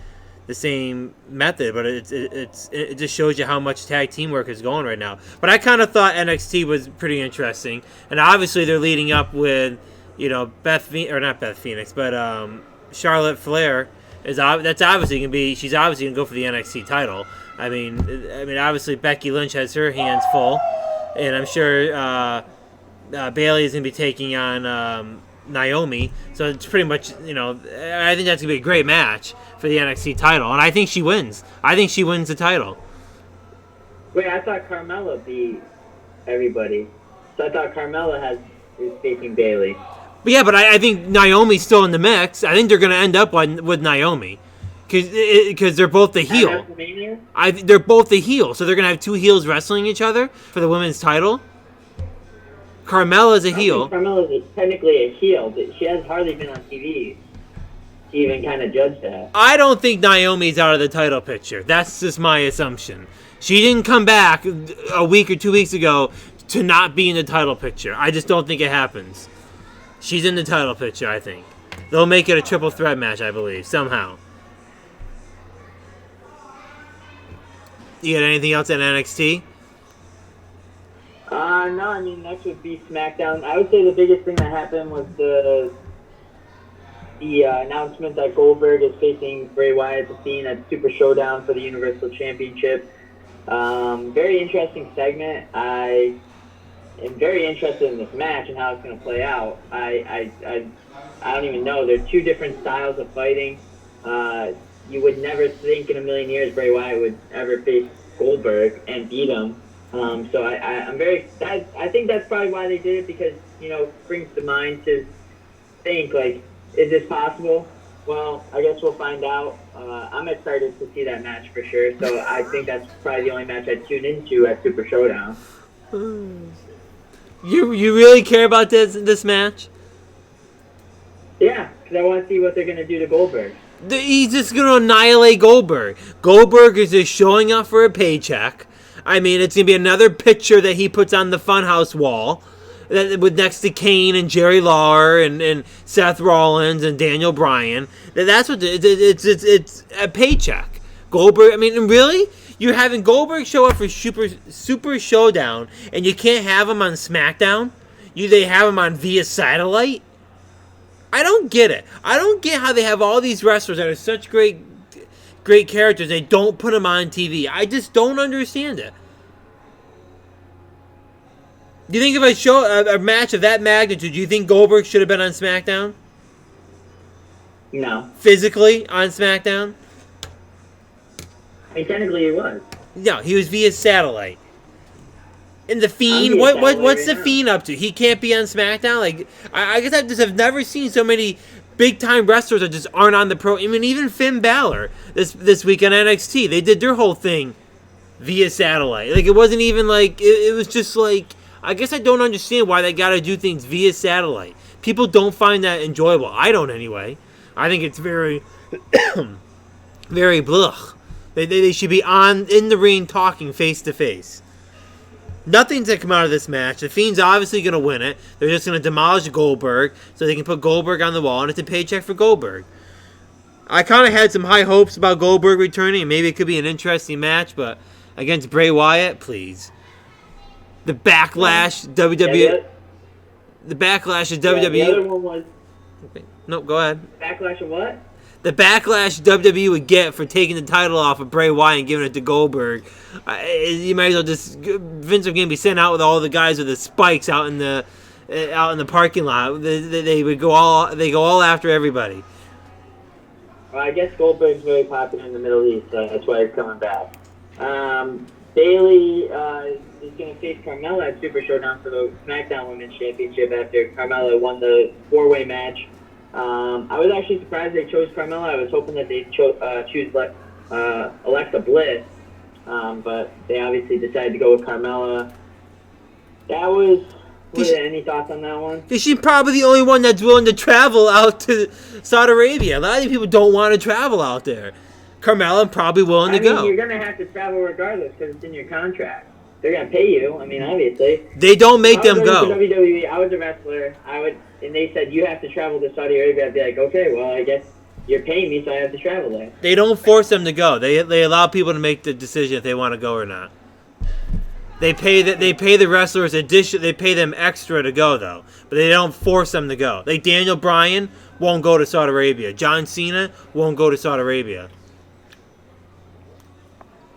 method, but it just shows you how much tag team work is going right now. But I kind of thought NXT was pretty interesting, and obviously they're leading up with, not Beth Phoenix, but Charlotte Flair she's obviously gonna go for the NXT title. I mean, obviously Becky Lynch has her hands full, and I'm sure Bayley is gonna be taking on Naomi. So it's pretty much, I think that's gonna be a great match for the NXT title, and I think she wins. I think she wins the title. Wait, I thought Carmella beat everybody. So I thought Carmella is facing Bayley. But yeah, but I think Naomi's still in the mix. I think they're gonna end up with Naomi. Because they're both the heel. They're both the heel, so they're gonna have 2 heels wrestling each other for the women's title. Carmella's a heel. Carmella's technically a heel, but she has hardly been on TV to even kind of judge that. I don't think Naomi's out of the title picture. That's just my assumption. She didn't come back a week or 2 weeks ago to not be in the title picture. I just don't think it happens. She's in the title picture, I think. They'll make it a triple threat match, I believe, somehow. You got anything else at NXT? No, I mean, next would be SmackDown. I would say the biggest thing that happened was the announcement that Goldberg is facing Bray Wyatt at the Fiend at Super Showdown for the Universal Championship. Very interesting segment. I am very interested in this match and how it's going to play out. I don't even know. They're 2 different styles of fighting. You would never think in a million years Bray Wyatt would ever face Goldberg and beat him. So I think that's probably why they did it, because, brings to mind to think, like, is this possible? Well, I guess we'll find out. I'm excited to see that match for sure. So I think that's probably the only match I'd tune into at Super Showdown. You really care about this match? Yeah, because I want to see what they're going to do to Goldberg. He's just going to annihilate Goldberg. Goldberg is just showing up for a paycheck. I mean, it's going to be another picture that he puts on the Funhouse wall with next to Kane and Jerry Lawler and Seth Rollins and Daniel Bryan. That's what it's a paycheck. Goldberg, I mean, really? You're having Goldberg show up for Super Showdown, and you can't have him on SmackDown? They have him on via satellite? I don't get it. I don't get how they have all these wrestlers that are such great characters. They don't put them on TV. I just don't understand it. Do you think if a match of that magnitude, do you think Goldberg should have been on SmackDown? No. Physically on SmackDown? I mean, technically he was. No, he was via satellite. And the Fiend, what's the Fiend up to? He can't be on SmackDown? Like, I guess I just have never seen so many big-time wrestlers that just aren't on the pro. I mean, even Finn Balor this week on NXT, they did their whole thing via satellite. Like, it wasn't even like, it was just like, I guess I don't understand why they got to do things via satellite. People don't find that enjoyable. I don't anyway. I think it's very, very blech. They should be in the ring talking face to face. Nothing's going to come out of this match. The Fiend's obviously going to win it. They're just going to demolish Goldberg so they can put Goldberg on the wall, and it's a paycheck for Goldberg. I kind of had some high hopes about Goldberg returning, and maybe it could be an interesting match, but against Bray Wyatt, please. The Backlash WWE. The Backlash of WWE. The other one was. Okay. No, go ahead. Backlash of what? The backlash WWE would get for taking the title off of Bray Wyatt and giving it to Goldberg. You might as well just Vince was going to be sent out with all the guys with the spikes out in the parking lot. They go all after everybody. Well, I guess Goldberg's very popular in the Middle East, so that's why he's coming back. Bayley is going to face Carmella at Super Showdown for the SmackDown Women's Championship after Carmella won the 4-way match. I was actually surprised they chose Carmella. I was hoping that they'd choose Alexa Bliss, but they obviously decided to go with Carmella. That was. Any thoughts on that one? She's probably the only one that's willing to travel out to Saudi Arabia. A lot of people don't want to travel out there. Carmella probably willing to go. You're going to have to travel regardless because it's in your contract. They're going to pay you. I mean, obviously. They don't make them go. WWE, I was a wrestler. And they said you have to travel to Saudi Arabia. I'd be like, okay, well, I guess you're paying me, so I have to travel there. They don't force them to go. They allow people to make the decision if they want to go or not. They pay the wrestlers addition. They pay them extra to go though, but they don't force them to go. Like Daniel Bryan won't go to Saudi Arabia. John Cena won't go to Saudi Arabia.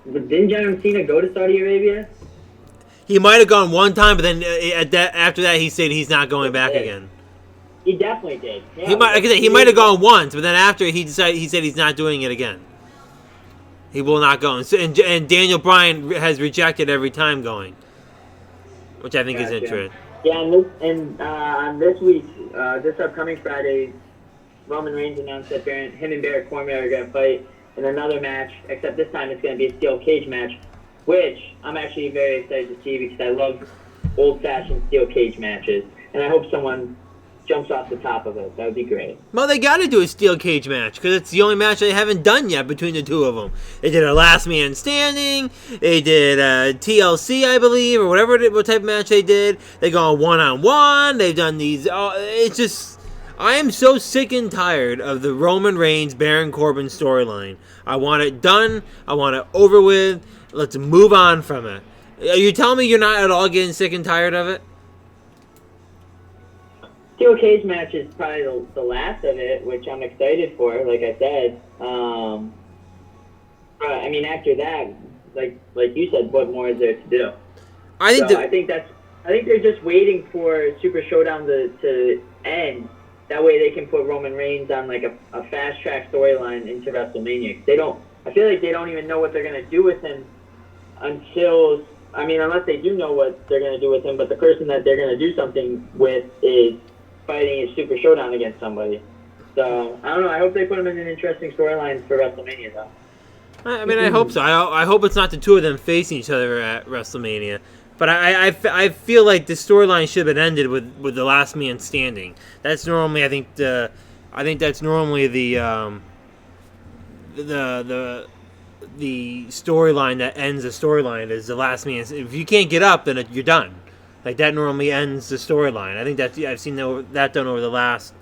But didn't John Cena go to Saudi Arabia? He might have gone one time, but then after that, he said he's not going back again. He definitely did. Yeah, he might have gone once, but then after he said he's not doing it again. He will not go. And Daniel Bryan has rejected every time going, which I think is interesting. Yeah, on this week, this upcoming Friday, Roman Reigns announced that him and Baron Corbin are going to fight in another match, except this time it's going to be a steel cage match, which I'm actually very excited to see because I love old-fashioned steel cage matches, and I hope someone jumps off the top of it. That would be great. Well, they got to do a steel cage match because it's the only match they haven't done yet between the two of them. They did a last man standing. They did TLC, I believe, or what type of match they did. They go one-on-one. They've done these. It's just, I am so sick and tired of the Roman Reigns Baron Corbin storyline. I want it done. I want it over with. Let's move on from it. Are you telling me you're not at all getting sick and tired of it? Steel cage match is probably the last of it, which I'm excited for. Like I said, I mean, after that, like you said, what more is there to do? I think they're just waiting for Super Showdown to end. That way, they can put Roman Reigns on like a fast track storyline into WrestleMania. I feel like they don't even know what they're gonna do with him until. I mean, unless they do know what they're gonna do with him, but the person that they're gonna do something with is fighting a Super Showdown against somebody. So, I don't know. I hope they put him in an interesting storyline for WrestleMania, though. I mean, I hope so. I hope it's not the two of them facing each other at WrestleMania. But I feel like the storyline should have been ended with the last man standing. That's normally, I think that's normally the storyline that ends the storyline is the last man. If you can't get up, then you're done. Like, that normally ends the storyline. I think I've seen that done over the last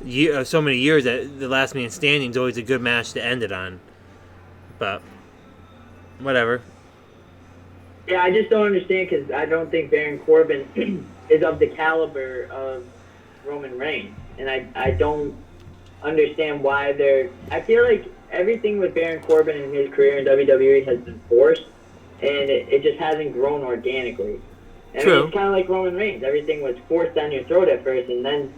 year, so many years, that the last man standing is always a good match to end it on. But, whatever. Yeah, I just don't understand because I don't think Baron Corbin is of the caliber of Roman Reigns. And I don't understand why I feel like everything with Baron Corbin in his career in WWE has been forced, and it just hasn't grown organically. I mean, it's kind of like Roman Reigns. Everything was forced down your throat at first, and then,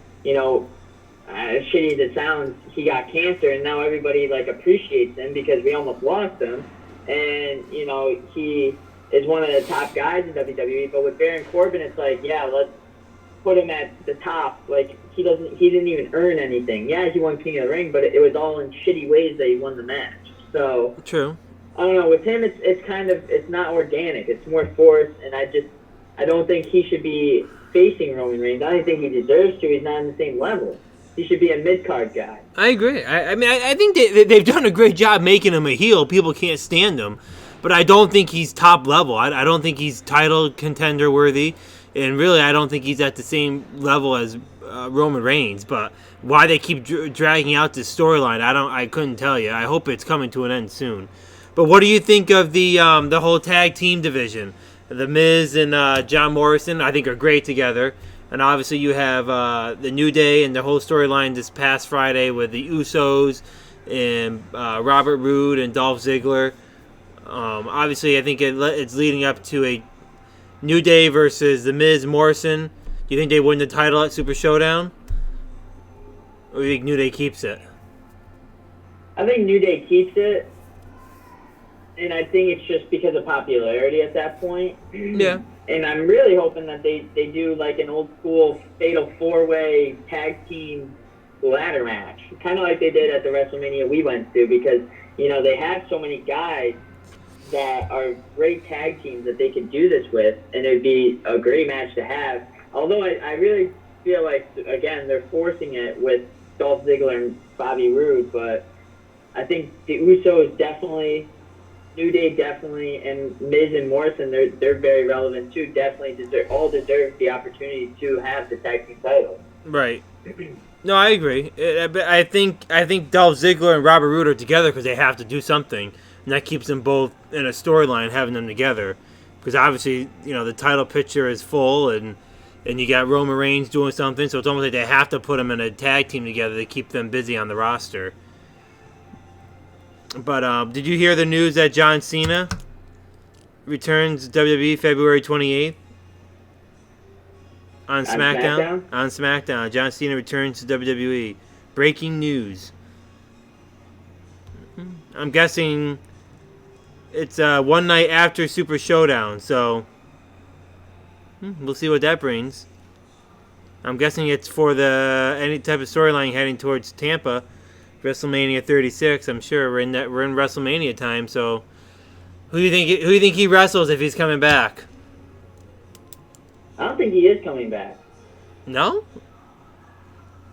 as shitty as it sounds, he got cancer, and now everybody, appreciates him because we almost lost him. And, he is one of the top guys in WWE. But with Baron Corbin, it's like, yeah, let's put him at the top. Like, he didn't even earn anything. Yeah, he won King of the Ring, but it was all in shitty ways that he won the match. So, true. I don't know. With him, it's not organic. It's more forced, and I don't think he should be facing Roman Reigns. I don't think he deserves to. He's not on the same level. He should be a mid-card guy. I agree. I mean, I think they've done a great job making him a heel. People can't stand him. But I don't think he's top level. I don't think he's title contender worthy. And really, I don't think he's at the same level as Roman Reigns. But why they keep dragging out this storyline, I couldn't tell you. I hope it's coming to an end soon. But what do you think of the whole tag team division? The Miz and John Morrison, I think, are great together. And obviously you have the New Day and the whole storyline this past Friday with the Usos and Robert Roode and Dolph Ziggler. Obviously, I think it's leading up to a New Day versus the Miz Morrison. Do you think they win the title at Super Showdown? Or do you think New Day keeps it? I think New Day keeps it. And I think it's just because of popularity at that point. Yeah. And I'm really hoping that they do like an old school fatal four-way tag team ladder match, kind of like they did at the WrestleMania we went to, because they have so many guys that are great tag teams that they could do this with, and it'd be a great match to have. Although I really feel like, again, they're forcing it with Dolph Ziggler and Bobby Roode, but I think the Usos definitely, New Day definitely, and Miz and Morrison, they're very relevant too. Definitely deserve the opportunity to have the tag team title. Right. No, I agree. I think Dolph Ziggler and Robert Roode are together because they have to do something, and that keeps them both in a storyline, having them together. Because obviously, the title picture is full, and you got Roman Reigns doing something, so it's almost like they have to put them in a tag team together to keep them busy on the roster. But did you hear the news that John Cena returns to WWE February 28th? On SmackDown? On SmackDown. John Cena returns to WWE. Breaking news. I'm guessing it's one night after Super Showdown, so we'll see what that brings. I'm guessing it's for any type of storyline heading towards Tampa, WrestleMania 36. I'm sure we're in WrestleMania time. So, who do you think he wrestles if he's coming back? I don't think he is coming back. No?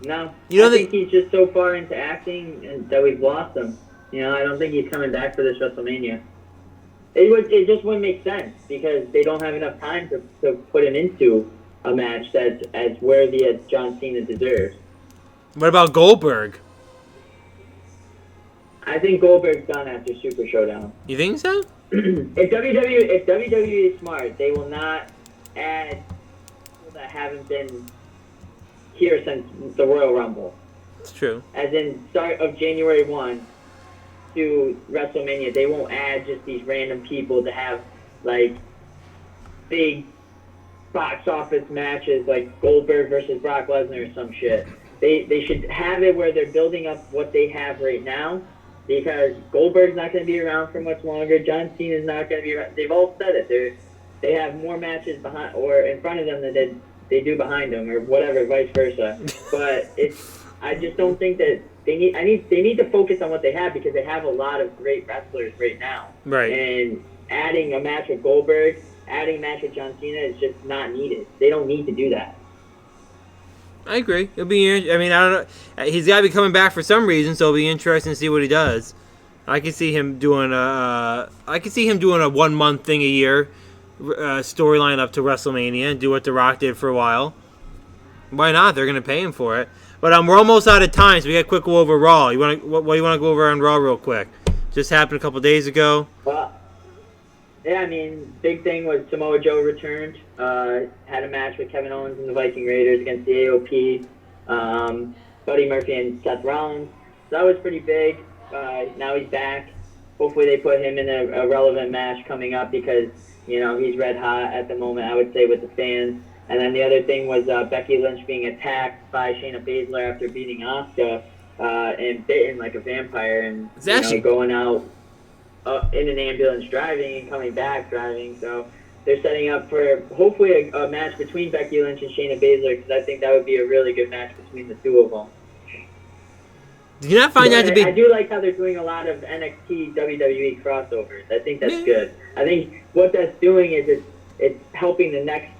No. I think he's just so far into acting that we've lost him. I don't think he's coming back for this WrestleMania. It just wouldn't make sense because they don't have enough time to put him into a match that's as worthy as John Cena deserves. What about Goldberg? I think Goldberg's done after Super Showdown. You think so? If WWE is smart, they will not add people that haven't been here since the Royal Rumble. It's true. As in start of January 1 to WrestleMania, they won't add just these random people to have like big box office matches like Goldberg versus Brock Lesnar or some shit. They should have it where they're building up what they have right now, because Goldberg's not going to be around for much longer. John Cena's not going to be around. They've all said it. They have more matches behind or in front of them than they do behind them, or whatever, vice versa. But I just don't think that they need to focus on what they have, because they have a lot of great wrestlers right now. Right. And adding a match with Goldberg, adding a match with John Cena is just not needed. They don't need to do that. I agree. It'll be. I mean, I don't know. He's got to be coming back for some reason, so it'll be interesting to see what he does. I can see him doing a 1 month thing a year, storyline up to WrestleMania, and do what The Rock did for a while. Why not? They're gonna pay him for it. But we're almost out of time, so we got to quick go over Raw. What do you want to go over on Raw real quick? Just happened a couple days ago. Well, yeah, I mean, big thing was Samoa Joe returned. Had a match with Kevin Owens and the Viking Raiders against the AOP, Buddy Murphy and Seth Rollins. So that was pretty big. Now he's back. Hopefully they put him in a relevant match coming up, because he's red hot at the moment, I would say, with the fans. And then the other thing was Becky Lynch being attacked by Shayna Baszler after beating Asuka and bitten like a vampire, and going out in an ambulance driving and coming back driving. So they're setting up for hopefully a match between Becky Lynch and Shayna Baszler, because I think that would be a really good match between the two of them. Did you not find that to be... I do like how they're doing a lot of NXT WWE crossovers. I think that's good. I think what that's doing is it's helping the next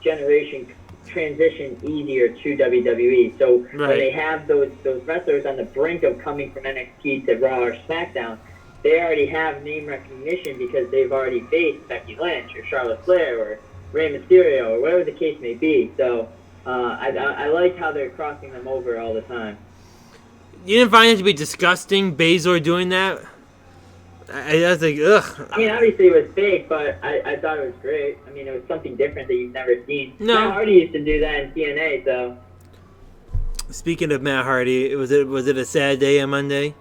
generation transition easier to WWE. So when they have those wrestlers on the brink of coming from NXT to Raw or SmackDown, they already have name recognition because they've already faced Becky Lynch or Charlotte Flair or Rey Mysterio or whatever the case may be. So I like how they're crossing them over all the time. You didn't find it to be disgusting, Baszler doing that? I was like, ugh. I mean, obviously it was fake, but I thought it was great. I mean, it was something different that you've never seen. No. Matt Hardy used to do that in TNA, so. Speaking of Matt Hardy, was it a sad day on Monday?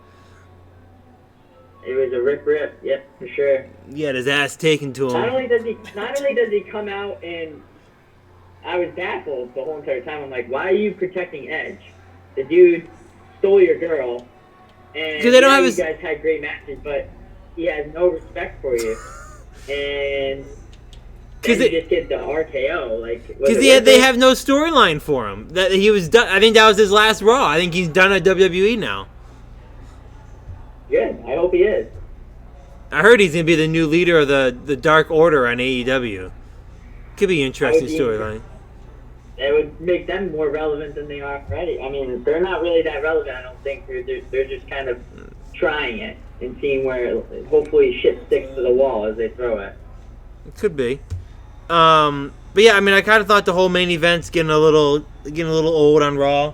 It was a rip, yep, for sure. He had his ass taken to him. Not only does he come out, and I was baffled the whole entire time. I'm like, why are you protecting Edge? The dude stole your girl, and they don't have you guys had great matches, but he has no respect for you. And Then you just get the RKO. Because they have no storyline for him. That he was done. I think that was his last Raw. I think he's done at WWE now. Good. I hope he is. I heard he's gonna be the new leader of the Dark Order on AEW. Could be an interesting storyline. It would make them more relevant than they are already. I mean, they're not really that relevant. I don't think they're just kind of trying it and seeing where hopefully shit sticks to the wall as they throw it. It could be. But yeah, I mean, I kind of thought the whole main event's getting a little old on Raw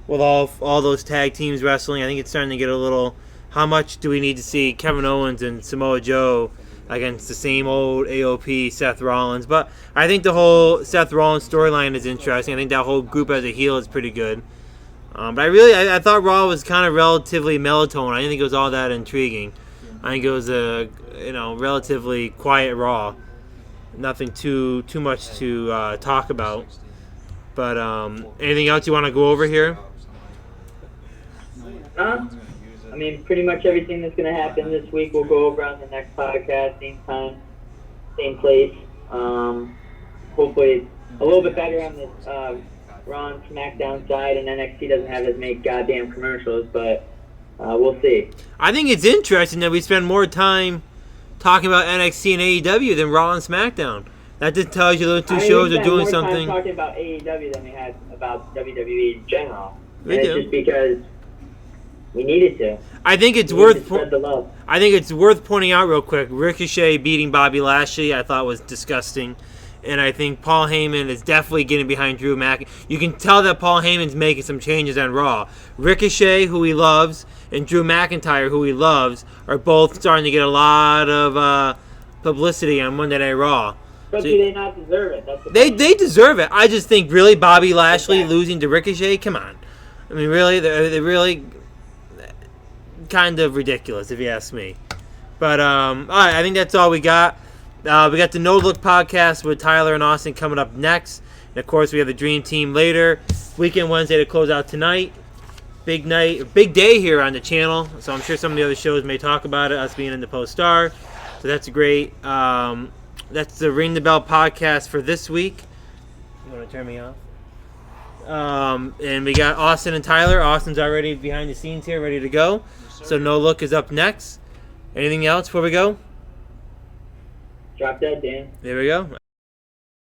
with all those tag teams wrestling. I think it's starting to get a little. How much do we need to see Kevin Owens and Samoa Joe against the same old AOP Seth Rollins? But I think the whole Seth Rollins storyline is interesting. I think that whole group as a heel is pretty good. But I thought Raw was kind of relatively melatonin. I didn't think it was all that intriguing. I think it was a relatively quiet Raw. Nothing too much to talk about. But anything else you want to go over here? I mean, pretty much everything that's going to happen this week we'll go over on the next podcast, same time, same place. Hopefully a little bit better on the Raw and SmackDown side, and NXT doesn't have as many goddamn commercials, but we'll see. I think it's interesting that we spend more time talking about NXT and AEW than Raw and SmackDown. That just tells you those two shows are doing something. More time talking about AEW than we had about WWE in general. We do. It's just because we needed to. I think it's worth pointing out real quick. Ricochet beating Bobby Lashley, I thought was disgusting, and I think Paul Heyman is definitely getting behind Drew Mac. You can tell that Paul Heyman's making some changes on Raw. Ricochet, who he loves, and Drew McIntyre, who he loves, are both starting to get a lot of publicity on Monday Night Raw. But do they not deserve it? That's they deserve it. I just think really Bobby Lashley losing to Ricochet. Come on, I mean really they're really kind of ridiculous if you ask me. But all right, I think that's all we got. We got the No Look podcast with Tyler and Austin coming up next, and of course we have the Dream Team later. Weekend Wednesday to close out tonight. Big night, big day here on the channel. So I'm sure some of the other shows may talk about it. Us being in the Post Star, so that's great. That's the Ring the Bell podcast for this week. You want to turn me off? And we got Austin and Tyler. Austin's already behind the scenes here, ready to go. So No Look is up next. Anything else before we go? Drop that, Dan. There we go.